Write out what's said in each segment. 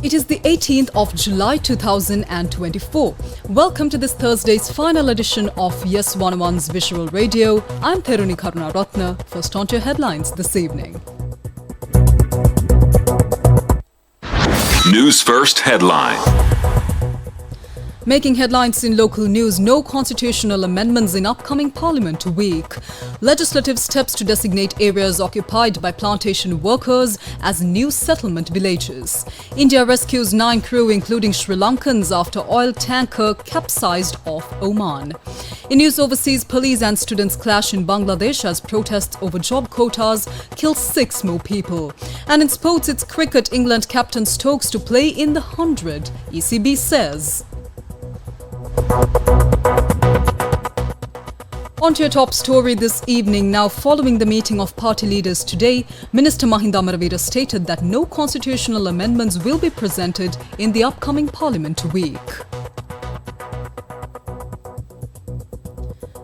It is the 18th of July 2024. Welcome to this Thursday's final edition of Yes 101's Visual Radio. I'm Theruni Karunaratna. First on to your headlines this evening. News First headline. Making headlines in local news, no constitutional amendments in upcoming Parliament week. Legislative steps to designate areas occupied by plantation workers as new settlement villages. India rescues 9 crew including Sri Lankans after oil tanker capsized off Oman. In news overseas, police and students clash in Bangladesh as protests over job quotas kill 6 more people. And in sports, it's cricket, England captain Stokes to play in the 100, ECB says. On to your top story this evening. Now, following the meeting of party leaders today, Minister Mahinda Amaraveera stated that no constitutional amendments will be presented in the upcoming Parliament week.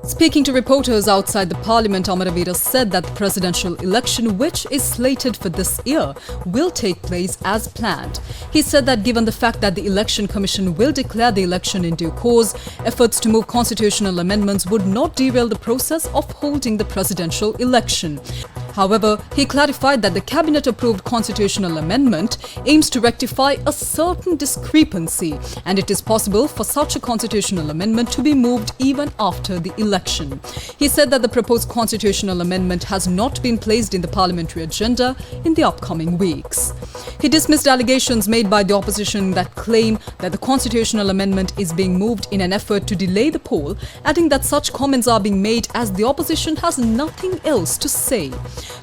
Speaking to reporters outside the Parliament, Amaraveera said that the presidential election, which is slated for this year, will take place as planned. He said that given the fact that the Election Commission will declare the election in due course, efforts to move constitutional amendments would not derail the process of holding the presidential election. However, he clarified that the cabinet-approved constitutional amendment aims to rectify a certain discrepancy, and it is possible for such a constitutional amendment to be moved even after the election. He said that the proposed constitutional amendment has not been placed in the parliamentary agenda in the upcoming weeks. He dismissed allegations made by the opposition that claim that the constitutional amendment is being moved in an effort to delay the poll, adding that such comments are being made as the opposition has nothing else to say.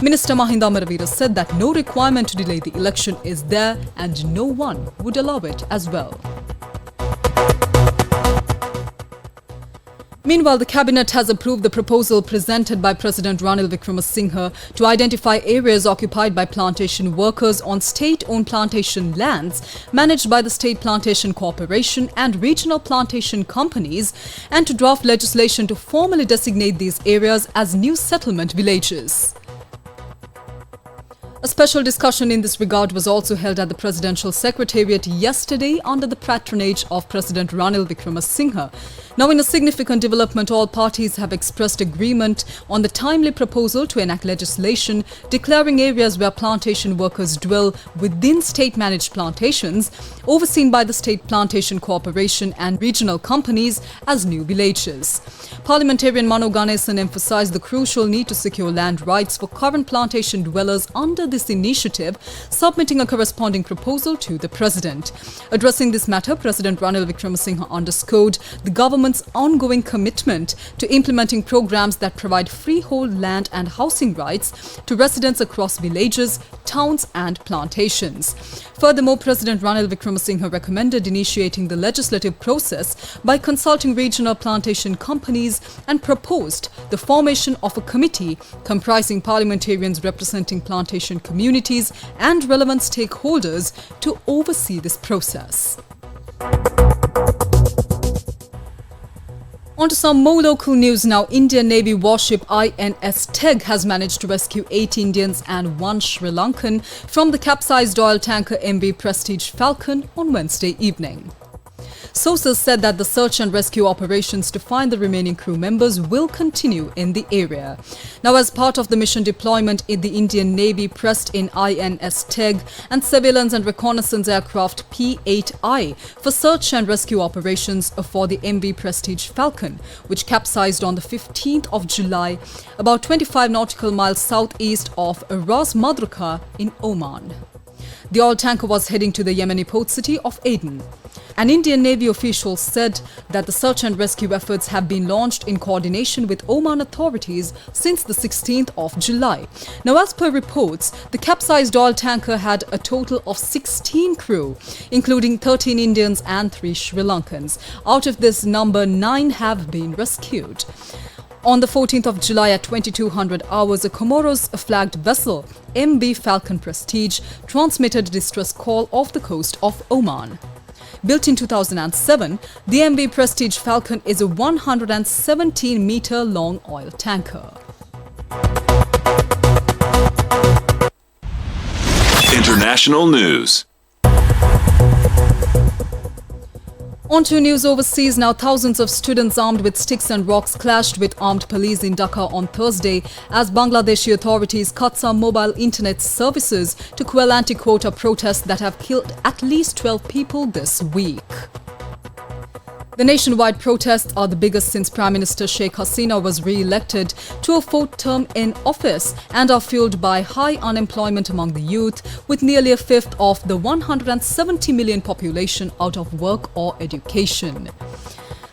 Minister Mahinda Amaraveera said that no requirement to delay the election is there and no one would allow it as well. Meanwhile, the Cabinet has approved the proposal presented by President Ranil Wickremesinghe to identify areas occupied by plantation workers on state-owned plantation lands managed by the State Plantation Corporation and regional plantation companies, and to draft legislation to formally designate these areas as new settlement villages. A special discussion in this regard was also held at the Presidential Secretariat yesterday under the patronage of President Ranil Wickremesinghe. Now, in a significant development, all parties have expressed agreement on the timely proposal to enact legislation declaring areas where plantation workers dwell within state-managed plantations, overseen by the State Plantation Corporation and regional companies, as new villages. Parliamentarian Mano Ganesan emphasized the crucial need to secure land rights for current plantation dwellers under this initiative, submitting a corresponding proposal to the President. Addressing this matter, President Ranil Wickremesinghe underscored the government's ongoing commitment to implementing programs that provide freehold land and housing rights to residents across villages, towns and plantations. Furthermore, President Ranil Wickremesinghe recommended initiating the legislative process by consulting regional plantation companies and proposed the formation of a committee comprising parliamentarians representing plantation communities and relevant stakeholders to oversee this process. On to some more local news now. Indian Navy warship INS Teg has managed to rescue 8 Indians and 1 Sri Lankan from the capsized oil tanker MV Prestige Falcon on Wednesday evening. Sources said that the search and rescue operations to find the remaining crew members will continue in the area. Now, as part of the mission deployment, the Indian Navy pressed in INS Teg and surveillance and reconnaissance aircraft P-8I for search and rescue operations for the MV Prestige Falcon, which capsized on the 15th of July, about 25 nautical miles southeast of Ras Madruka in Oman. The oil tanker was heading to the Yemeni port city of Aden. An Indian Navy official said that the search and rescue efforts have been launched in coordination with Oman authorities since the 16th of July. Now, as per reports, the capsized oil tanker had a total of 16 crew, including 13 Indians and 3 Sri Lankans. Out of this number, 9 have been rescued. On the 14th of July at 2200 hours, a Comoros-flagged vessel, MV Falcon Prestige, transmitted a distress call off the coast of Oman. Built in 2007, the MV Prestige Falcon is a 117-meter-long oil tanker. International news. On to news overseas now. Thousands of students armed with sticks and rocks clashed with armed police in Dhaka on Thursday as Bangladeshi authorities cut some mobile internet services to quell anti-quota protests that have killed at least 12 people this week. The nationwide protests are the biggest since Prime Minister Sheikh Hasina was re-elected to a fourth term in office and are fueled by high unemployment among the youth, with nearly a fifth of the 170 million population out of work or education.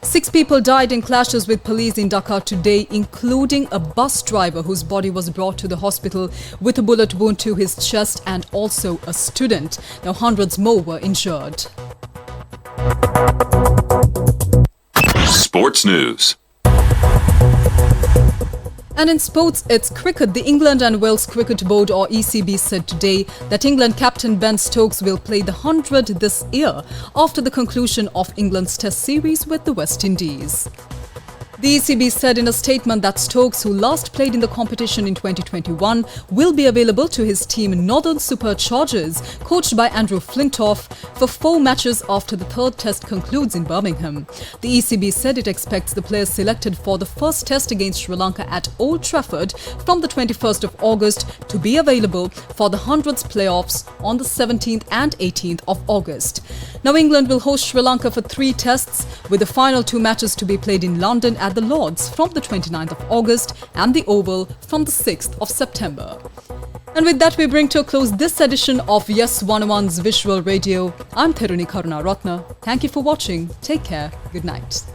6 people died in clashes with police in Dhaka today, including a bus driver whose body was brought to the hospital with a bullet wound to his chest, and also a student. Now hundreds more were injured. Sports news. And in sports, it's cricket. The England and Wales Cricket Board, or ECB, said today that England captain Ben Stokes will play the 100 this year after the conclusion of England's Test series with the West Indies. The ECB said in a statement that Stokes, who last played in the competition in 2021, will be available to his team Northern Superchargers, coached by Andrew Flintoff, for 4 matches after the third test concludes in Birmingham. The ECB said it expects the players selected for the first test against Sri Lanka at Old Trafford from the 21st of August to be available for the 100th playoffs on the 17th and 18th of August. Now England will host Sri Lanka for 3 tests, with the final 2 matches to be played in London at the Lords from the 29th of August and the Oval from the 6th of September. And with that, we bring to a close this edition of Yes 101's Visual Radio. I'm Theruni Karunaratna. Thank you for watching. Take care. Good night.